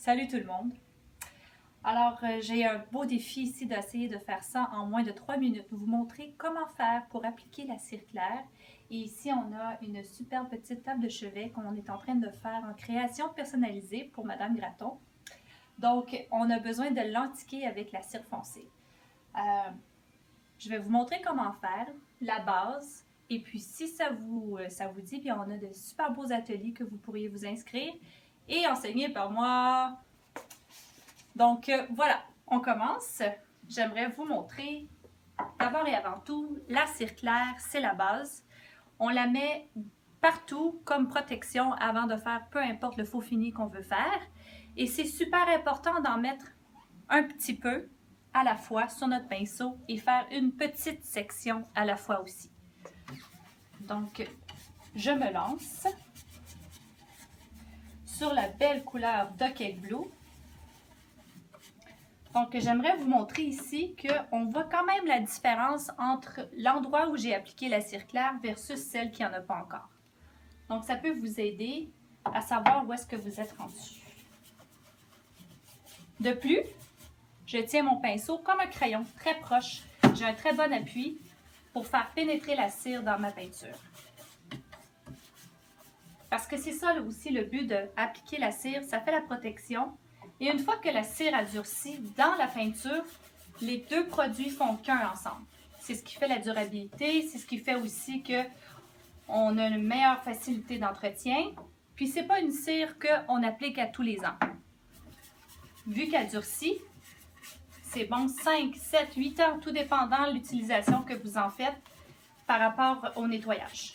Salut tout le monde! Alors, j'ai un beau défi ici d'essayer de faire ça en moins de 3 minutes. Vous montrer comment faire pour appliquer la cire claire. Et ici, on a une super petite table de chevet qu'on est en train de faire en création personnalisée pour Madame Gratton. Donc, on a besoin de l'antiquer avec la cire foncée. Je vais vous montrer comment faire, la base. Et puis, si ça vous dit, bien, on a de super beaux ateliers que vous pourriez vous inscrire et enseigner par moi. Donc, voilà, on commence. J'aimerais vous montrer, d'abord et avant tout, la cire claire, c'est la base. On la met partout comme protection avant de faire peu importe le faux fini qu'on veut faire. Et c'est super important d'en mettre un petit peu à la fois sur notre pinceau et faire une petite section à la fois aussi. Donc, je me lance sur la belle couleur Duck Egg Blue. Donc, j'aimerais vous montrer ici qu'on voit quand même la différence entre l'endroit où j'ai appliqué la cire claire versus celle qui n'en a pas encore. Donc, ça peut vous aider à savoir où est-ce que vous êtes rendu. De plus, je tiens mon pinceau comme un crayon, très proche. J'ai un très bon appui pour faire pénétrer la cire dans ma peinture. Parce que c'est ça aussi le but d'appliquer la cire, ça fait la protection. Et une fois que la cire a durci dans la peinture, les deux produits font qu'un ensemble. C'est ce qui fait la durabilité, c'est ce qui fait aussi qu'on a une meilleure facilité d'entretien. Puis c'est pas une cire qu'on applique à tous les ans. Vu qu'elle durcit, c'est bon 5, 7, 8 heures, tout dépendant de l'utilisation que vous en faites par rapport au nettoyage.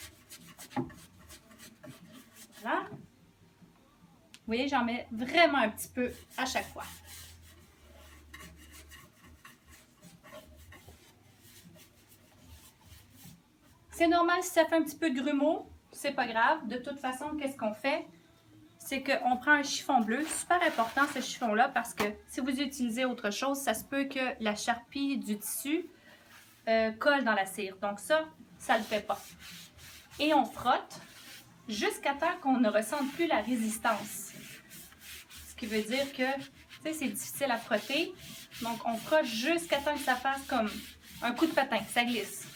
Voilà. Vous voyez, j'en mets vraiment un petit peu à chaque fois. C'est normal si ça fait un petit peu de grumeau, c'est pas grave. De toute façon, qu'est-ce qu'on fait? C'est qu'on prend un chiffon bleu. Super important ce chiffon-là parce que si vous utilisez autre chose, ça se peut que la charpie du tissu colle dans la cire. Donc ça ne le fait pas. Et on frotte jusqu'à temps qu'on ne ressente plus la résistance. Ce qui veut dire que c'est difficile à frotter. Donc on frotte jusqu'à temps que ça fasse comme un coup de patin, que ça glisse.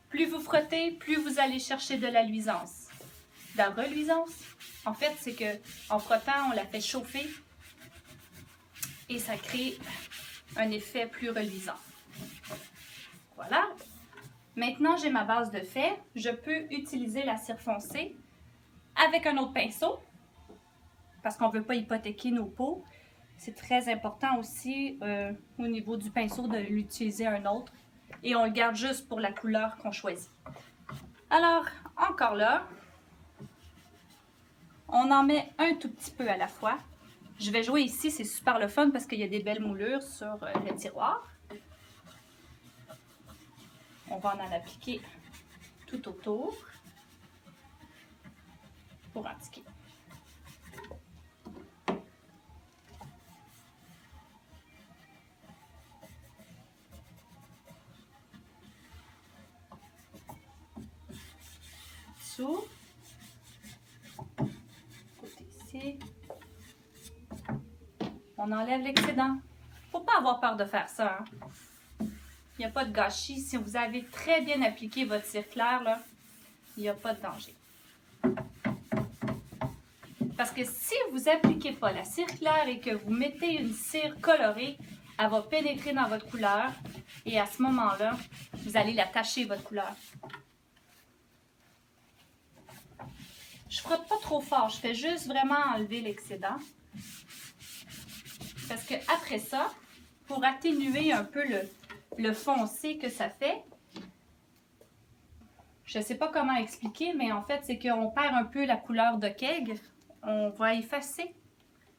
Plus vous frottez, plus vous allez chercher de la luisance. La reluisance, en fait, c'est qu'en frottant, on la fait chauffer et ça crée un effet plus reluisant. Voilà. Maintenant, j'ai ma base de fait. Je peux utiliser la cire foncée avec un autre pinceau parce qu'on ne veut pas hypothéquer nos peaux. C'est très important aussi au niveau du pinceau de l'utiliser un autre. Et on le garde juste pour la couleur qu'on choisit. Alors, encore là, on en met un tout petit peu à la fois. Je vais jouer ici, c'est super le fun parce qu'il y a des belles moulures sur le tiroir. On va en appliquer tout autour pour antiquer. Dessous. Côté ici. On enlève l'excédent. Faut pas avoir peur de faire ça. Hein? Il n'y a pas de gâchis. Si vous avez très bien appliqué votre cire claire, là, il n'y a pas de danger. Parce que si vous n'appliquez pas la cire claire et que vous mettez une cire colorée, elle va pénétrer dans votre couleur et à ce moment-là, vous allez la tacher, votre couleur. Je ne frotte pas trop fort, je fais juste vraiment enlever l'excédent. Parce que après ça, pour atténuer un peu le foncé que ça fait, je ne sais pas comment expliquer, mais en fait, c'est qu'on perd un peu la couleur de keg. On va effacer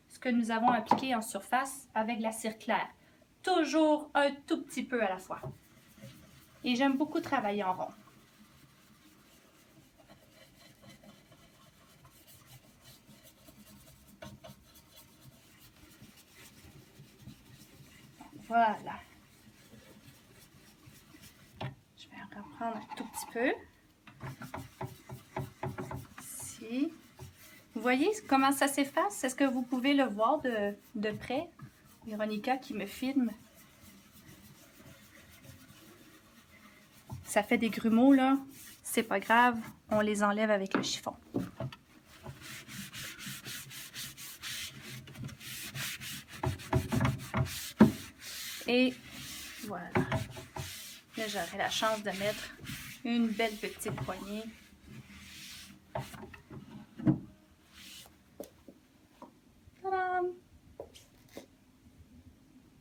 ce que nous avons appliqué en surface avec la cire claire. Toujours un tout petit peu à la fois. Et j'aime beaucoup travailler en rond. Voilà. Je vais encore prendre un tout petit peu. Ici. Vous voyez comment ça s'efface? Est-ce que vous pouvez le voir de près? Véronica qui me filme. Ça fait des grumeaux, là. C'est pas grave, on les enlève avec le chiffon. Et voilà. Là, j'aurai la chance de mettre une belle petite poignée. Tadam!